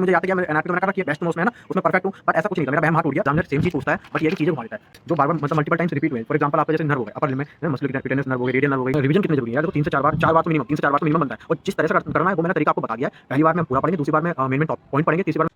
मुझे याद है कि मैं एनाटॉमी तो मैंने कहा कि बेस्ट मोस्ट में है ना, उसमें परफेक्ट हूँ, बट ऐसा कुछ नहीं था। मेरा वहम हाथ टूट गया। एग्जामिनर सेम चीज़ पूछता है, बट ये है कि चीज़ें घुमा देता है, जो बार-बार मतलब मल्टीपल टाइम्स रिपीट हुए। फॉर एग्जांपल आपका जैसे नर्व हो गया, अपर लिम्ब में मस्कुलर टिटेनस नर्व हो गई, रेडियल नर्व हो गई, रिवीजन कितनी जरूरी है? देखो 3 से 4 बार, 4 बार तो मिनिमम, 3 से 4 बार तो मिनिमम बनता है। और जिस तरह से करना है वो मैंने तरीका आपको बता दिया है। पहली बार में पूरा पढ़ेंगे, दूसरी बार में मेन टॉप पॉइंट पढ़ेंगे, तीसरी बार।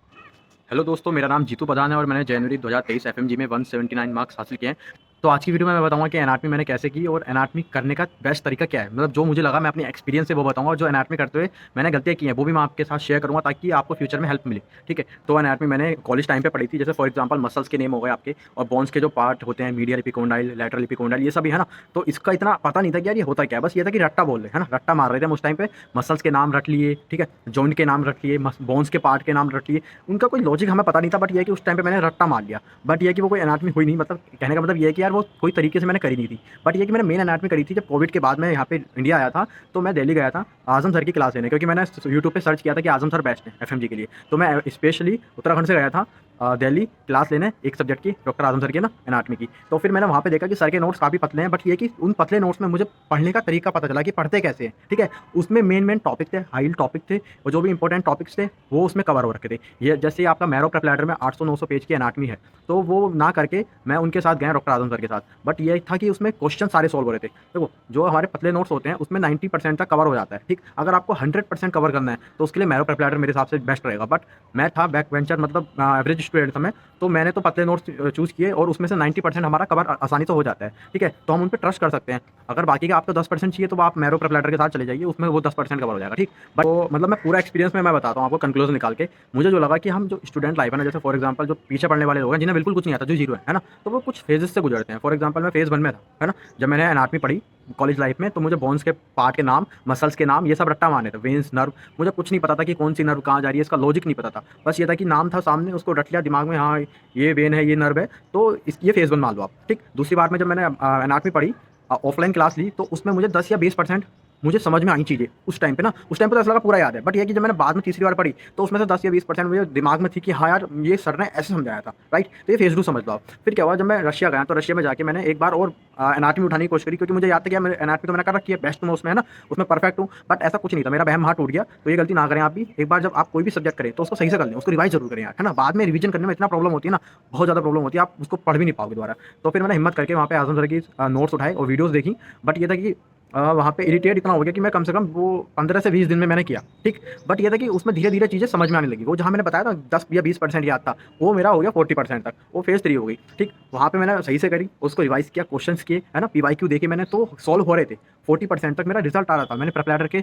हेलो दोस्तों, मेरा नाम जीतू प्रधान है और मैंने जनवरी 2023 एफएमजी में 179 मार्क्स हासिल किए हैं। तो आज की वीडियो में मैं बताऊंगा कि एनाटॉमी मैंने कैसे की और एनाटॉमी करने का बेस्ट तरीका क्या है। मतलब जो मुझे लगा मैं अपनी एक्सपीरियंस से वो बताऊंगा, और जो एनाटॉमी करते हुए मैंने गलतियां की हैं वो भी मैं आपके साथ शेयर करूंगा ताकि आपको फ्यूचर में हेल्प मिले। ठीक है, तो एनाटॉमी मैंने कॉलेज टाइम पे पढ़ी थी। जैसे फॉर एग्जांपल मसल्स के नेम हो गए आपके, और बोन्स के जो पार्ट होते हैं, मीडियल एपिकोंडाइल, लैटरल एपिकोंडाइल, ये सभी है ना। तो इसका इतना पता नहीं था कि यार ये होता क्या है। बस ये था कि रट्टा बोल रहे है ना, रट्टा मार रहे थे हम उस टाइम पे। मसल्स के नाम रट लिए, ठीक है, जॉइंट के नाम रट लिए, बोन्स के पार्ट के नाम रट लिए। उनका कोई लॉजिक हमें पता नहीं था, बट ये है कि उस टाइम पे मैंने रट्टा मार लिया। बट ये है कि वो कोई एनाटॉमी हुई नहीं। मतलब कहने का मतलब ये है कि यार वो कोई तरीके से मैंने करी नहीं थी। बट ये कि मैंने मेन एनाटॉमी करी थी जब कोविड के बाद मैं यहाँ पे इंडिया आया था। तो मैं दिल्ली गया था आजम सर की क्लास लेने, क्योंकि मैंने यूट्यूब पे सर्च किया था कि आजम सर बेस्ट है एफएमजी के लिए। तो मैं स्पेशली उत्तराखंड से गया था दिल्ली क्लास लेने एक सब्जेक्ट की, डॉक्टर आजम सर की ना, एनाटॉमी की। तो फिर मैंने वहाँ पे देखा कि सर के नोट्स काफ़ी पतले हैं, बट ये कि उन पतले नोट्स में मुझे पढ़ने का तरीका पता चला कि पढ़ते कैसे हैं। ठीक है, उसमें मेन टॉपिक थे, हाई टॉपिक थे, और जो भी इंपॉर्टेंट टॉपिक्स थे वो उसमें कवर हो रखे थे। ये जैसे आपका मैरो प्रेपलैटर में 800-900 पेज की एनाटॉमी है, तो वो ना करके मैं उनके साथ गया डॉक्टर आजम सर के साथ। बट ये था कि उसमें क्वेश्चन सारे सॉल्व हो रहे थे। देखो जो हमारे पतले नोट्स होते हैं उसमें 90% तक कवर हो जाता है। ठीक, अगर आपको 100% कवर करना है तो उसके लिए मैरो प्रेपलैटर मेरे हिसाब से बेस्ट रहेगा। बट मैं था बैक वेंचर, मतलब एवरेज स्टूडेंट था मैं, तो मैंने तो पतले नोट्स चूज़ किए और उसमें से 90% हमारा कवर आसानी से हो जाता है। ठीक है, तो हम उन पर ट्रस्ट कर सकते हैं। अगर बाकी का आपको 10% चाहिए तो आप मैरो प्रेपलैटर के साथ चले जाइए, उसमें वो 10% कवर हो जाएगा। ठीक, बट तो मतलब मैं पूरा एक्सपीरियंस में मैं बताता हूँ आपको कंक्लूजन निकाल के। मुझे जो लगा कि हम जो स्टूडेंट लाइफ है ना, जैसे फॉर एग्जांपल जो पीछे पढ़ने वाले लोग हैं जिन्हें बिल्कुल कुछ नहीं आता, जो जीरो है ना, तो वो कुछ फेजेस से गुजरते हैं। फॉर एग्जांपल मैं फेज़ 1 में था, है ना, जब मैंने एनाटॉमी पढ़ी कॉलेज लाइफ में, तो मुझे बोन्स के पार्ट के नाम, मसल्स के नाम, ये सब रट्टा मारने थे, वेन्स, नर्व। मुझे कुछ नहीं पता था कि कौन सी नर्व कहाँ जा रही है, इसका लॉजिक नहीं पता था। बस ये था कि नाम था सामने, उसको रट लिया दिमाग में, हाँ ये वेन है, ये नर्व है, तो ये फेज़ 1 मान लो आप। ठीक, दूसरी बार में जब मैंने एनाटॉमी पढ़ी, ऑफलाइन क्लास ली, तो उसमें मुझे 10 या 20% मुझे समझ में आई चीज़ें उस टाइम पे ना। उस टाइम पे तो ऐसा लगा पूरा याद है, बट ये कि जब मैंने बाद में तीसरी बार पढ़ी तो उसमें से 10 या 20% मुझे दिमाग में थी कि हाँ यार ये सर ने ऐसे समझाया था, राइट। तो ये फेज़ 2 समझ लो आप। फिर क्या हुआ, जब मैं रशिया गया तो रशिया में जाके मैंने एक बार और एनाटॉमी उठाने की कोशिश करी, क्योंकि मुझे याद था कि एनाटॉमी तो मैंने कर रखी है, बेस्ट में उसमें है ना, उसमें परफेक्ट हूँ। बट ऐसा कुछ नहीं था, मेरा वहम हाथ टूट गया। तो ये गलती ना करें आप भी। एक बार जब आप कोई भी सब्जेक्ट करें तो उसको सही से कर लें, उसको रिवाइज जरूर करें यार, है ना। बाद में रिवीजन करने में इतना प्रॉब्लम होती है ना, बहुत ज़्यादा प्रॉब्लम होती है, आप उसको पढ़ भी नहीं पाओगे दोबारा। तो फिर मैंने हिम्मत करके वहाँ पे आजम सर की नोट्स उठाए और वीडियोज़ देखी। बट ये था कि वहाँ पे इरिटेट इतना हो गया कि मैं कम से कम वो 15 से 20 दिन में मैंने किया। ठीक, बट ये था कि उसमें धीरे-धीरे चीज़ें समझ में आने लगी। वो जहाँ मैंने बताया था 10 या 20% याद था, वो मेरा हो गया 40% तक, वो फेज़ 3 हो गई। ठीक, वहाँ पे मैंने सही से करी, उसको रिवाइज़ किया, क्वेश्चंस किए, है ना, पीवाईक्यू देखे मैंने, तो सॉल्व हो रहे थे। 40% तक मेरा रिजल्ट आ रहा था। मैंने प्रेपलैटर के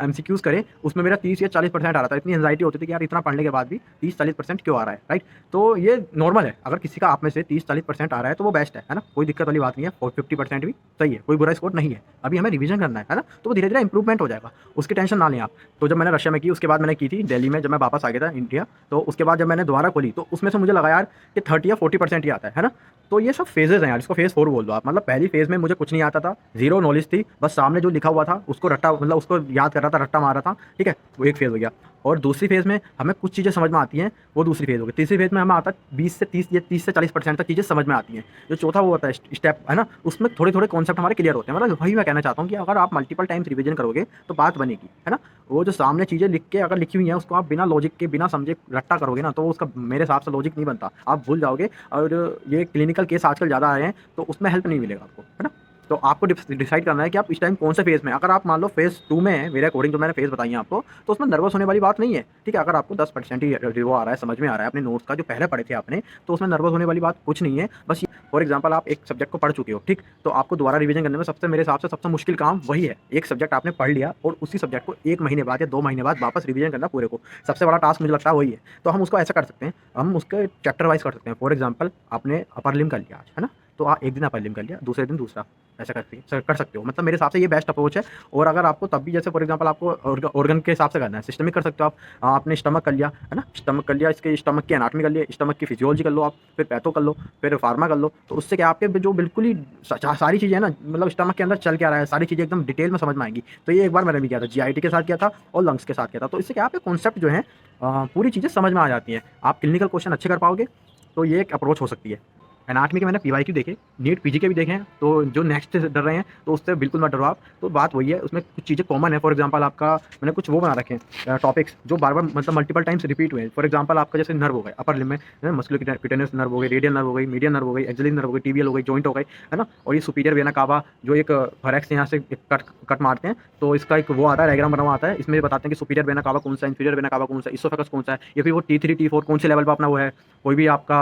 एमसीक्यूज़ करे, उसमें मेरा 30 या 40% आ रहा था। इतनी एंग्जायटी होती थी कि यार इतना पढ़ने के बाद भी 30-40% क्यों आ रहा है, राइट। तो ये नॉर्मल है, अगर किसी का आप में से 30-40% आ रहा है तो वो बेस्ट है ना, कोई दिक्कत वाली बात नहीं है। और 50% भी सही है, कोई बुरा स्कोर नहीं है। अभी हमें रिवीजन करना है ना, तो वो धीरे-धीरे इंप्रूवमेंट हो जाएगा, उसकी टेंशन ना लें आप। तो जब मैंने रशिया में की, उसके बाद मैंने की थी दिल्ली में, जब मैं वापस आ गया था इंडिया, तो उसके बाद जब मैंने दोबारा खोली तो उसमें से मुझे लगा यार कि 30 या 40% ही आता है ना। तो ये सब फेजेज़ हैं यार, इसको फेज़ 4 बोल दो आप। मतलब पहली फेज़ में मुझे कुछ नहीं आता था, ज़ीरो नॉलेज थी, बस सामने जो लिखा हुआ था उसको रट्टा, मतलब उसको याद कर रहा था, रट्टा मार रहा था, ठीक है, वो एक फेज़ हो गया। और दूसरी फेज़ में हमें कुछ चीज़ें समझ में आती हैं, वो दूसरी फेज़ हो गई। तीसरी फेज़ में हमें आता है 20 से 30 या 30 से 40% तक चीज़ें समझ में आती हैं। जो चौथा वो होता है स्टेप, है ना, उसमें थोड़े-थोड़े कॉन्सेप्ट हमारे क्लियर होते हैं। मतलब वही मैं कहना चाहता हूँ कि अगर आप मल्टीपल टाइम्स रिवीजन करोगे तो बात बनेगी, है ना। वो जो सामने चीज़ें लिख के अगर लिखी हुई हैं उसको आप बिना लॉजिक के, बिना समझे रट्टा करोगे ना, तो उसका मेरे हिसाब से लॉजिक नहीं बनता, आप भूल जाओगे। और ये क्लिनिकल केस आजकल ज़्यादा आए हैं तो उसमें हेल्प नहीं मिलेगा आपको, है ना। तो आपको डिसाइड करना है कि आप इस टाइम कौन से फेज़ में। अगर आप मान लो फेज़ 2 में है, मेरे अकॉर्डिंग जो मैंने फेज़ बताई है आपको, तो उसमें नर्वस होने वाली बात नहीं है। ठीक है, अगर आपको 10% ही वो आ रहा है, समझ में आ रहा है अपने नोट्स का जो पहले पढ़े थे आपने, तो उसमें नर्वस होने वाली बात कुछ नहीं है। बस फॉर एग्जांपल आप एक सब्जेक्ट को पढ़ चुके हो, ठीक, तो आपको दोबारा रिवीजन करने में सबसे, मेरे हिसाब से सबसे मुश्किल काम वही है। एक सब्जेक्ट आपने पढ़ लिया और उसी सब्जेक्ट को 1 महीने बाद या 2 महीने बाद वापस रिवीजन करना पूरे को, सबसे बड़ा टास्क मुझे लगता है वही है। तो हम उसको ऐसा कर सकते हैं, हम उसके चैप्टर वाइज कर सकते हैं। फॉर एग्जाम्पल आपने अपर लिम्ब कर लिया आज, है ना, तो एक दिन अपर लिम्ब कर लिया, दूसरे दिन दूसरा, ऐसा कर सकते हो। मतलब मेरे हिसाब से ये बेस्ट अप्रोच है। और अगर आपको तब भी, जैसे फॉर एग्जांपल आपको ऑर्गन के हिसाब से करना है, सिस्टमिक कर सकते हो आप। आपने स्टमक कर लिया, है ना, स्टमक कर लिया, इसके स्टमक की एनाटॉमी कर लिया, स्टमक की फिजियोलॉजी कर लो आप, फिर पैथो कर लो, फिर फार्मा कर लो। तो उससे क्या आपके जो बिल्कुल ही सारी चीज़ें हैं ना, मतलब स्टमक के अंदर चल क्या रहा है, सारी चीज़ें एकदम डिटेल में समझ में आएंगी। तो ये एक बार मैंने भी किया था, जीआईटी के साथ किया था और लंग्स के साथ किया था। तो इससे क्या आपके कॉन्सेप्ट जो है पूरी चीज़ें समझ में आ जाती हैं, आप क्लिनिकल क्वेश्चन अच्छे कर पाओगे। तो ये एक अप्रोच हो सकती है। एनाटॉमी के मैंने पीवाईक्यू देखे, नीट पीजी के भी देखे हैं, तो जो नेक्स्ट से डर रहे हैं तो उससे बिल्कुल मत डरो आप। तो बात वही है, उसमें कुछ चीज़ें कॉमन है। फॉर एग्जांपल आपका मैंने कुछ वो बना रखे हैं टॉपिक्स जो बार-बार मतलब मल्टीपल टाइम्स रिपीट हुए हैं। फॉर एग्जांपल आपका जैसे नर्व हो गए, अपर लिम्ब में मस्कुलोक्यूटेनियस नर्व हो गई, रेडियल नर्व हो गई, मीडियन नर्व हो गई, एक्सिलरी नर्व हो गई, टिबियल हो गई, जॉइंट हो गई, है ना? और ये सुपीरियर वेना कावा जो एक थोरैक्स यहाँ से एक कट मारते हैं, तो इसका एक वो आता है, डायग्राम बना हुआ आता है। इसमें बताते हैं कि सुपीरियर वेना कावा कौन सा है, इंफीरियर वेना कावा कौन सा है, इसोफेगस कौन सा है, या फिर वो T3 T4 कौन से लेवल पे अपना वो है। कोई भी आपका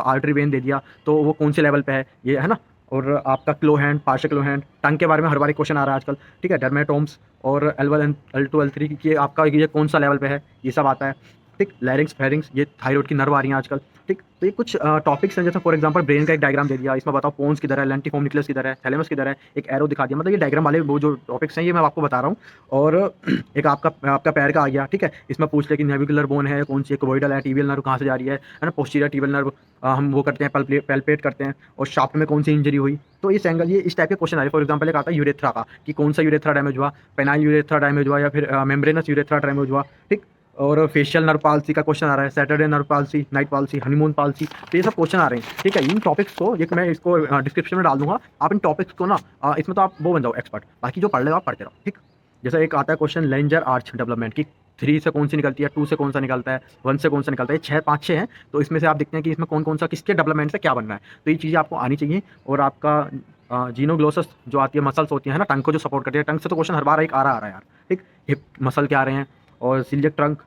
आर्टरी वेन दे दिया तो वो कौन से लेवल पे है, ये है ना? और आपका क्लो हैंड, पार्शियल क्लो हैंड, टंग के बारे में हर बार एक क्वेश्चन आ रहा है आजकल, ठीक है? डर्मेटोम्स और L1 L2 L3 की आपका ये कौन सा लेवल पे है, ये सब आता है, ठीक? लैरिंक्स फेरिंक्स, ये थायराइड की नर्व आ रही हैं आजकल, ठीक? तो ये कुछ टॉपिक्स हैं। जैसे फॉर एग्जांपल ब्रेन का एक डायग्राम दे दिया, इसमें बताओ पोन्स किधर है, लेंटिफॉर्म न्यूक्लियस किधर है, थैलेमस किधर है, एक एरो दिखा दिया। मतलब ये डायग्राम वाले वो जो टॉपिक्स हैं ये मैं आपको बता रहा हूँ। और एक आपका आपका पैर का आ गया, ठीक है? इसमें पूछ ले कि नेविकुलर बोन है कौन सी है, कोवॉइडल है, टिबियल नर्व कहाँ से जा रही है ना? पोस्टीरियर टिबियल नर्व हम वो करते हैं, पैल्पेट करते हैं, और शाफ्ट में कौन सी इंजरी हुई। तो इस एंगल ये इस टाइप के क्वेश्चन आ रहे हैं। फॉर एग्जांपल एक आता है यूरेथ्रा का, कि कौन सा यूरेथ्रा डैमेज हुआ, पेनाइल यूरेथ्रा डैमेज हुआ, या फिर मेम्ब्रेनस यूरेथ्रा डैमेज हुआ, ठीक? और फेशियल नर्व पाल्सी का क्वेश्चन आ रहा है, Saturday nerve palsy, night palsy, honeymoon palsy. तो ये सब क्वेश्चन आ रहे हैं, ठीक है? इन टॉपिक्स को एक मैं इसको डिस्क्रिप्शन में डाल दूंगा। आप इन टॉपिक्स को ना इसमें तो आप वो बन जाओ एक्सपर्ट, बाकी जो पढ़ ले आप पढ़ते रहो, ठीक? जैसे एक आता है क्वेश्चन लेंजर आर्च डेवलपमेंट की, 3 से कौन सी निकलती है, 2 से कौन सा निकलता है, 1 से कौन सा निकलता है। ये 6 5 6 हैं, तो इसमें से आप देखते हैं कि इसमें कौन कौन सा किसके डेवलपमेंट से क्या बनना है। तो ये चीज़ें आपको आनी चाहिए। और आपका जीनोग्लोसस जो आती है, मसल्स होती है ना टंग को जो सपोर्ट करती है, टंग से तो क्वेश्चन हर बार एक आ रहा है यार, ठीक? हिप मसल क्या आ रहे हैं, और सिलियक ट्रंक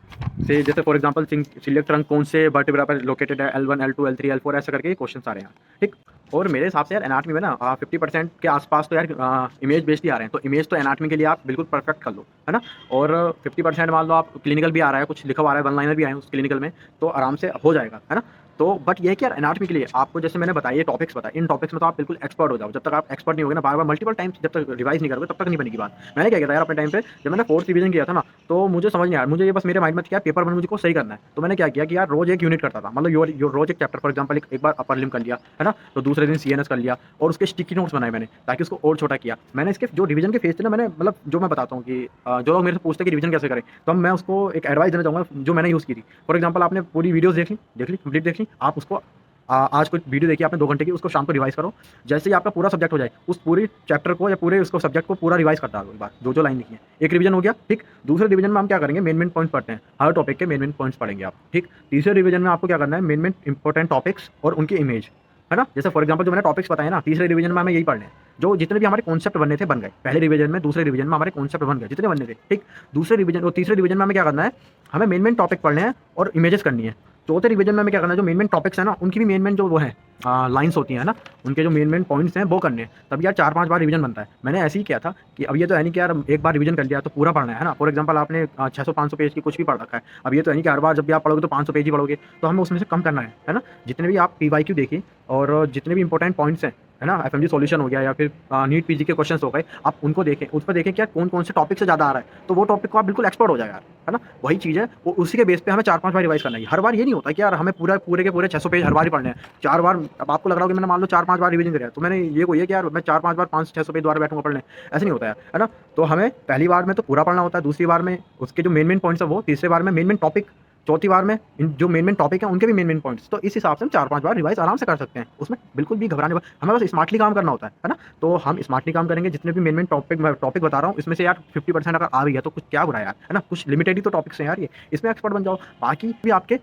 से, जैसे फॉर एग्जांपल सिलियक ट्रंक कौन से वर्टिब्रा पर लोकेटेड है, L1 L2 L3 L4 ऐसा करके क्वेश्चन आ रहे हैं, ठीक? और मेरे हिसाब से यार एनाटॉमी में ना 50% के आसपास तो यार इमेज बेस्ड ही आ रहे हैं। तो इमेज तो एनाटॉमी के लिए आप बिल्कुल परफेक्ट कर लो, है ना? और 50% मान लो आप क्लिनिकल भी आ रहा है, कुछ लिखा हुआ आ रहा है, वन लाइनर भी आए हैं उस क्लिनिकल में, तो आराम से हो जाएगा, है ना? तो बट ये है कि यार एनाटॉमी के लिए आपको जैसे मैंने बताया ये टॉपिक्स बताए, इन टॉपिक्स में तो आप बिल्कुल एक्सपर्ट हो जाओ। जब तक आप एक्सपर्ट नहीं होगे ना, बार-बार मल्टीपल टाइम्स जब तक रिवाइज नहीं करोगे तब तक नहीं बनेगी बात। मैंने क्या किया था यार अपने टाइम पे, जब मैंने 4th रिवीजन किया था ना, तो मुझे समझ नहीं आया, मुझे ये बस मेरे माइंड में क्या पेपर में मुझको सही करना है। तो मैंने क्या किया कि यार रोज एक यूनिट करता था, मतलब यो रोज एक चैप्टर, फॉर एग्जांपल एक बार अपर लिम्ब कर लिया, है ना? तो दूसरे दिन सीएनएस कर लिया, और उसके स्टिकी नोट्स बनाए मैंने, ताकि उसको और छोटा किया। मैंने इसके जो रिवीजन के फेज थे ना, मैंने मतलब जो मैं बताता हूँ कि जो लोग मेरे से पूछते हैं कि रिवीजन कैसे करें, तो मैं उसको एक एडवाइस देना चाहूँगा जो मैंने यूज़ की थी। फॉर एग्जांपल आपने पूरी वीडियोज़ देख ली कंप्लीट देख ली, आप उसको आज कोई वीडियो देखी आपने 2 घंटे की, उसको शाम को रिवाइज़ करो। जैसे ही आपका पूरा सब्जेक्ट हो जाए, उस पूरी चैप्टर को या पूरे उसको सब्जेक्ट को पूरा रिवाइज़ कर डालो एक बार, जो-जो लाइन लिखी है। एक रिवीजन हो गया, ठीक? दूसरे रिवीजन में हम क्या करेंगे, मेन पॉइंट्स पढ़ते हैं। हर टॉपिक के मेन पॉइंट्स पढ़ेंगे आप, ठीक? तीसरे रिवीजन में आपको क्या करना है, मेन इंपॉर्टेंट टॉपिक्स और उनकी इमेज, है ना? जैसे फॉर एग्जांपल जो मैंने टॉपिक्स बताए ना, तीसरे रिवीजन में हमें यही पढ़ने हैं। जो जितने भी हमारे कॉन्सेप्ट बनने थे, बन गए। पहले रिवीजन में, दूसरे रिवीजन में हमारे कॉन्सेप्ट बन गए, जितने बनने थे, ठीक? दूसरे रिवीजन और तीसरे रिवीजन में हमें क्या करना है, हमें मेन टॉपिक पढ़ने हैं और इमेजेस करनी है। चौथे रिवीजन में हमें क्या करना है, जो मेन टॉपिक्स है ना, उनकी भी मेन जो वो है लाइन्स होती हैं ना, उनके जो मेन पॉइंट्स हैं वो करने हैं। तब यार 4-5 बार रिवीजन बनता है। मैंने ऐसे ही किया था कि अब ये तो है नहीं कि यार एक बार रिवीजन कर लिया तो पूरा पढ़ना है ना? फॉर एग्जांपल आपने 600-500 पेज की कुछ भी पढ़ रखा है। अब ये तो है नहीं कि हर बार जब भी आप पढ़ोगे तो 500 पेज ही पढ़ोगे, तो हमें उसमें से कम करना है ना? जितने भी आप पीवाईक्यू देखिए और जितने भी इंपॉर्टेंट पॉइंट्स हैं, है ना? एफएमजी सॉल्यूशन हो गया या फिर नीट पीजी के क्वेश्चंस हो गए, आप उनको देखें, उस पर देखें कि यार कौन-कौन से टॉपिक से ज़्यादा आ रहा है, तो वो टॉपिक को आप बिल्कुल एक्सपर्ट हो जाए यार, है ना? वही चीज़ है, वो उसी के बेस पे हमें 4-5 बार रिवाइज़ करना है। हर बार ये नहीं होता कि यार हमें पूरे के पूरे 600 पेज हर बार ही पढ़ने हैं। 4 बार, अब आपको लग रहा होगा कि मैंने मान लो 4-5 बार रिवीजन करा है, तो मैंने ये कोई है कि यार मैं 4-5 बार 500-600 पेज दोबारा बैठूँगा पढ़ने, ऐसे नहीं होता है ना? तो हमें पहली बार में तो पूरा पढ़ना होता है, दूसरी बार में उसके जो मेन पॉइंट्स है वो, तीसरी बार में मेन टॉपिक, चौथी बार में इन जो मेन टॉपिक हैं उनके भी मेन पॉइंट्स। तो इस हिसाब से हम 4-5 बार रिवाइज़ आराम से कर सकते हैं। उसमें बिल्कुल भी घबराने हमें बस स्मार्टली काम करना होता है ना? तो हम स्मार्टली काम करेंगे। जितने भी मेन टॉपिक बता रहा हूँ, इसमें से यार 50% अगर आ भी गया तो कुछ क्या बुरा है यार, है ना? कुछ लिमिटेड ही तो टॉपिक्स हैं यार ये, इसमें एक्सपर्ट बन जाओ। बाकी भी आपके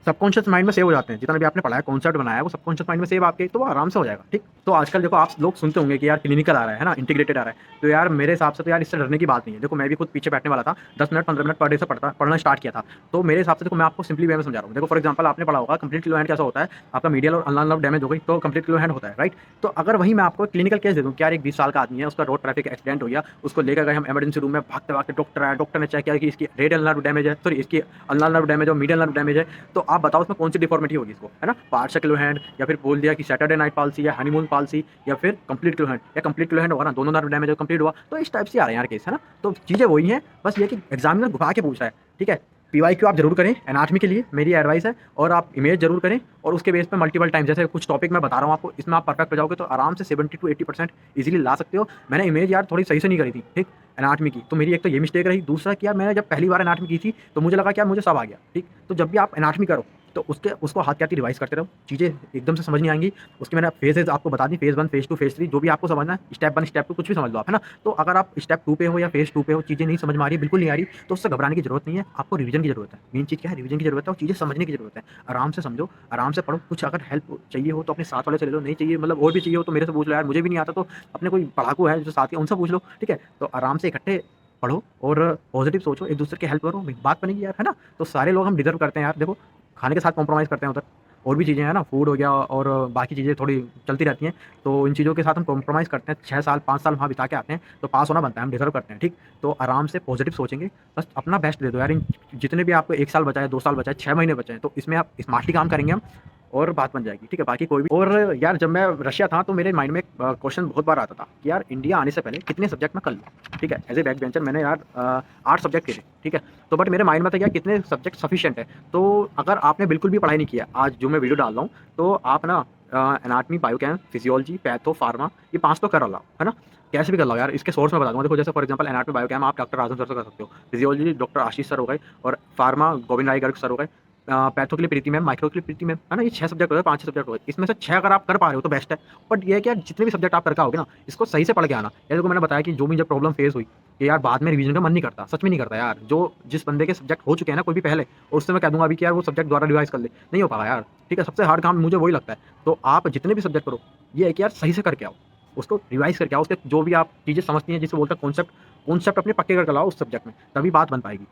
सबकॉन्शियस माइंड में सेव हो जाते हैं। जितना भी आपने पढ़ा है, कॉन्सेप्ट बनाया है, वो सबकॉन्शियस माइंड में सेव आपके, तो वो आराम से हो जाएगा, ठीक? तो आजकल देखो आप लोग सुनते होंगे कि यार क्लिनिकल आ रहा है ना? इंटीग्रेटेड आ रहा है। तो यार मेरे हिसाब से तो यार इससे डरने की बात नहीं है। देखो मैं भी खुद पीछे बैठने वाला था, 10 मिनट 15 मिनट पर डे से पढ़ना स्टार्ट किया था। तो मेरे हिसाब से देखो मैं आपको सिंपली वे में समझा रहा हूँ। देखो फॉर एग्जांपल आपने पढ़ा होगा कंप्लीट क्लो हैंड कैसा होता है, आपका मीडियल और अल्नर नर्व डैमेज हो गई तो कंप्लीट क्लो हैंड होता है, राइट? तो अगर वही मैं आपको क्लिनिकल केस दे दूँ कि यार एक 20 साल का आदमी है, उसका रोड ट्रैफिक एक्सीडेंट हो गया, उसको लेकर गए हम इमरजेंसी रूम में, भागते-भागते डॉक्टर आया, डॉक्टर ने चेक किया कि इसकी रेडियल नर्व डैमेज है, सॉरी इसकी अल्नर नर्व डैमेज और मीडियल नर्व डैमेज है। तो आप बताओ उसमें कौन सी डिफॉर्मिटी होगी इसको, है ना? पार्शियल क्लो हैंड, या फिर बोल दिया कि सैटरडे नाइट पाल्सी या हनीमून पाल्सी, या फिर कंप्लीट क्लो हैंड, या कंप्लीट क्लो हैंड होगा ना, दोनों नर्व डैमेज कंप्लीट हुआ। तो इस टाइप से आ रहे हैं यार केस, है ना? तो चीज़ें वही हैं, बस ये कि एग्जामिनर घुमा के पूछ रहा है, ठीक है? पीवाईक्यू आप जरूर करें एनाटॉमी के लिए, मेरी एडवाइस है। और आप इमेज जरूर करें, और उसके बेस पे मल्टीपल टाइम, जैसे कुछ टॉपिक मैं बता रहा हूँ आपको, इसमें आप परफेक्ट हो जाओगे तो आराम से 70 to 80% इजीली ला सकते हो। मैंने इमेज यार थोड़ी सही से नहीं करी थी, ठीक? एनाटॉमी की, तो मेरी एक तो ये मिस्टेक रही। दूसरा कि यार मैंने जब पहली बार एनाटॉमी की थी तो मुझे लगा कि यार मुझे सब आ गया, ठीक? तो जब भी आप एनाटॉमी करो तो उसको हाथ के हाथ ही रिवाइज़ करते रहो, चीज़ें एकदम से समझ नहीं आएँगी। उसकी मैंने फ़ेज़ेज़ आपको बता दी, फ़ेज़ 1, फ़ेज़ 2, फ़ेज़ 3 जो भी आपको समझना है, स्टेप 1, स्टेप 2 कुछ भी समझ लो आप, है ना? तो अगर आप स्टेप 2 पे हो या फ़ेज़ 2 पे हो, चीज़ें नहीं समझ में आ रही, बिल्कुल नहीं आ रही, तो उससे घबराने की ज़रूरत नहीं है, आपको रिवीजन की ज़रूरत है। मेन चीज़ क्या है? रिवीजन की ज़रूरत है और चीज़ें समझने की ज़रूरत है। आराम से समझो, आराम से पढ़ो, कुछ अगर हेल्प चाहिए हो तो अपने साथ वाले से ले लो, नहीं चाहिए मतलब और भी चाहिए हो तो मेरे से पूछ लो यार, मुझे भी नहीं आता तो अपने कोई पढ़ाकू है जो साथी है उनसे पूछ लो, ठीक है? तो आराम से इकट्ठे पढ़ो और पॉज़िटिव सोचो, एक-दूसरे की हेल्प करो, बात बनेगी यार, है ना? तो सारे लोग हम डिज़र्व करते हैं यार, देखो खाने के साथ कॉम्प्रोमाइज़ करते हैं उधर, और भी चीज़ें हैं ना, फूड हो गया और बाकी चीज़ें थोड़ी चलती रहती हैं, तो इन चीज़ों के साथ हम कॉम्प्रोमाइज़ करते हैं, 6 साल, 5 साल वहाँ बिता के आते हैं, तो पास होना बनता है, हम डिज़र्व करते हैं, ठीक? तो आराम से पॉज़िटिव सोचेंगे, बस अपना बेस्ट दे दो यार, इन जितने भी आपको 1 साल बचा है, 2 साल बचा है, 6 महीने बचे हैं, तो इसमें आप स्मार्टली काम करेंगे हम और बात बन जाएगी, ठीक है? बाकी कोई भी और यार जब मैं रशिया था तो मेरे माइंड में एक क्वेश्चन बहुत बार आता था कि यार इंडिया आने से पहले कितने सब्जेक्ट मैं कर लूँ, ठीक है? एज़ ए बैक बेंचर मैंने यार 8 सब्जेक्ट किए थे, ठीक है? तो बट मेरे माइंड में था यार कितने सब्जेक्ट सफिशिएंट है। तो अगर आपने बिल्कुल भी पढ़ाई नहीं किया, आज जो मैं वीडियो डाल रहा हूँ, तो आप ना anatomy, biochem, physiology, patho, pharma ये 5 तो कर लो, है ना? कैसे भी कर लो यार, इसके सोर्स मैं बता दूँगा। देखो जैसे फॉर एग्जांपल एनाटॉमी, बायोकेम आप डॉक्टर आज़म सर से कर सकते हो। फिजियोलॉजी डॉक्टर आशीष सर हो गए और फार्मा गोविंद राय गर्ग सर हो गए। पैथो के लिए प्रीति मैम, माइक्रो के लिए प्रीति मैम, है ना? ये 6 सब्जेक्ट हो गए, 5-6 सब्जेक्ट हो गए। इसमें से 6 अगर आप कर पा रहे हो तो बेस्ट है। बट ये है कि यार जितने भी सब्जेक्ट आप कर के आओगे ना, इसको सही से पढ़ के आना। जैसे को मैंने बताया कि जो मुझे प्रॉब्लम फेस हुई कि यार बाद में रिवीजन का मन नहीं करता, सच में नहीं करता यार। जो जिस बंदे के सब्जेक्ट हो चुके हैं ना कोई भी पहले, और उससे मैं कह दूँगा अभी कि यार वो सब्जेक्ट दोबारा रिवाइज़ कर ले, नहीं हो पाएगा यार, ठीक है? सबसे हार्ड काम मुझे वही लगता है। तो आप जितने भी सब्जेक्ट करो, ये है कि यार सही से करके आओ। उसको रिवाइज़ करके आओ, उसके जो भी आप चीज़ें समझती हैं जिसे बोलते हैं कॉन्सेप्ट, कॉन्सेप्ट अपने पक्के करके लाओ उस सब्जेक्ट में, तभी बात बन पाएगी।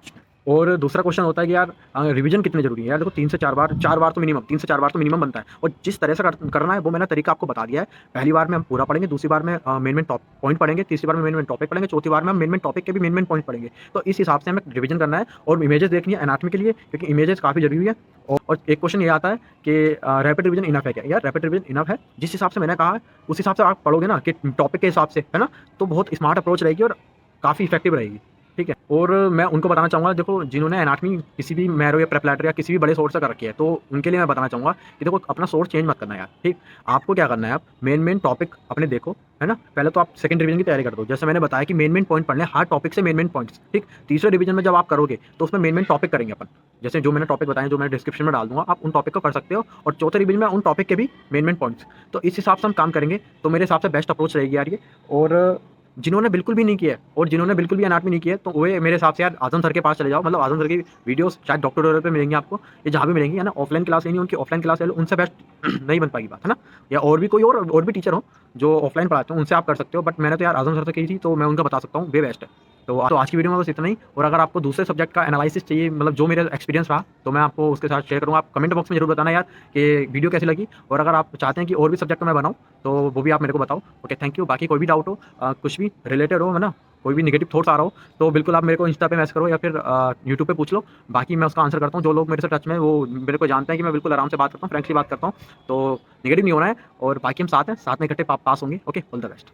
और दूसरा क्वेश्चन होता है कि यार रिवीजन कितने ज़रूरी है? यार देखो 3 से 4 बार तो मिनिमम 3 से 4 बार तो मिनिमम बनता है और जिस तरह से करना है वो मैंने तरीका आपको बता दिया है। पहली बार में हम पूरा पढ़ेंगे, दूसरी बार में मेन टॉप पॉइंट पढ़ेंगे, तीसरी बार में मेन टॉपिक पढ़ेंगे, चौथी बार में हम मेन टॉपिक के भी मेन पॉइंट पढ़ेंगे। तो इस हिसाब से हमें रिवीजन करना है और इमेजेस देखनी है एनाटॉमी के लिए क्योंकि इमेजेस काफ़ी ज़रूरी है। और एक क्वेश्चन ये आता है कि रैपिड रिवीजन इनफ है क्या? यार रैपिड रिवीजन इनफ है, जिस हिसाब से मैंने कहा है उस हिसाब से आप पढ़ोगे ना कि टॉपिक के हिसाब से, है ना? तो बहुत स्मार्ट अप्रोच रहेगी और काफ़ी इफेक्टिव रहेगी। ठीक है? और मैं उनको बताना चाहूँगा देखो जिन्होंने एनाटॉमी किसी भी मैरो या प्रेपरेटरी या किसी भी बड़े सोर्स से कर रखी है, तो उनके लिए मैं बताना चाहूँगा कि देखो अपना सोर्स चेंज मत करना यार, ठीक? आपको क्या करना है आप मेन टॉपिक अपने देखो, है ना? पहले तो आप सेकंड रिवीजन की तैयारी कर दो। जैसे मैंने बताया कि मेन पॉइंट पढ़ने हैं, हर टॉपिक से मेन पॉइंट्स, ठीक? तीसरे रिवीजन में जब आप करोगे, तो उसमें मेन टॉपिक करेंगे अपन। जैसे जो मैंने टॉपिक बताए, जो मैं डिस्क्रिप्शन में डाल दूँगा, आप उन टॉपिक को कर सकते हो और चौथे रिवीजन में उन टॉपिक के भी मेन पॉइंट्स। तो इस हिसाब से हम काम करेंगे, तो मेरे हिसाब से बेस्ट अप्रोच रहेगी यार ये। और जिन्होंने बिल्कुल भी नहीं किया है और जिन्होंने बिल्कुल भी एनाटॉमी नहीं किया है, तो वो मेरे हिसाब से यार आज़म सर के पास चले जाओ। मतलब आज़म सर की वीडियोज़ शायद डॉक्टर ट्यूटोरियल पे मिलेंगी आपको, ये जहाँ भी मिलेंगी, है ना? ऑफलाइन क्लास लेनी है उनकी ऑफलाइन क्लास ले लो, उनसे बेस्ट नहीं बन पाएगी बात, है ना? या और भी कोई और भी टीचर हो जो ऑफलाइन पढ़ाते हो, उनसे आप कर सकते हो। बट मैंने तो यार आज़म सर से की थी, तो मैं उनका बता सकता हूँ, वे बेस्ट है। तो आज की वीडियो में बस इतना ही। और अगर आपको दूसरे सब्जेक्ट का एनालिसिस चाहिए, मतलब जो मेरा एक्सपीरियंस रहा, तो मैं आपको उसके साथ शेयर करूँगा। आप कमेंट बॉक्स में ज़रूर बताना यार कि वीडियो कैसी लगी और अगर आप चाहते हैं कि और भी सब्जेक्ट मैं बनाऊँ, तो वो भी आप मेरे को बताओ। Okay, thank you. बाकी कोई भी डाउट हो, कुछ भी रिलेटेड हो, है ना? कोई भी नेगेटिव थॉट्स आ रहा हो, तो बिल्कुल आप मेरे को इंस्टा पे मैसेज करो या फिर यूट्यूब पे पूछ लो। बाकी मैं उसका आंसर करता हूँ। जो लोग मेरे से टच में हैं, वो मेरे को जानते हैं कि मैं बिल्कुल आराम से बात करता हूँ, फ्रैंकली बात करता हूँ। तो नेगेटिव नहीं होना है और बाकी हम साथ हैं, साथ में इकट्ठे पास होंगे। Okay, all the best.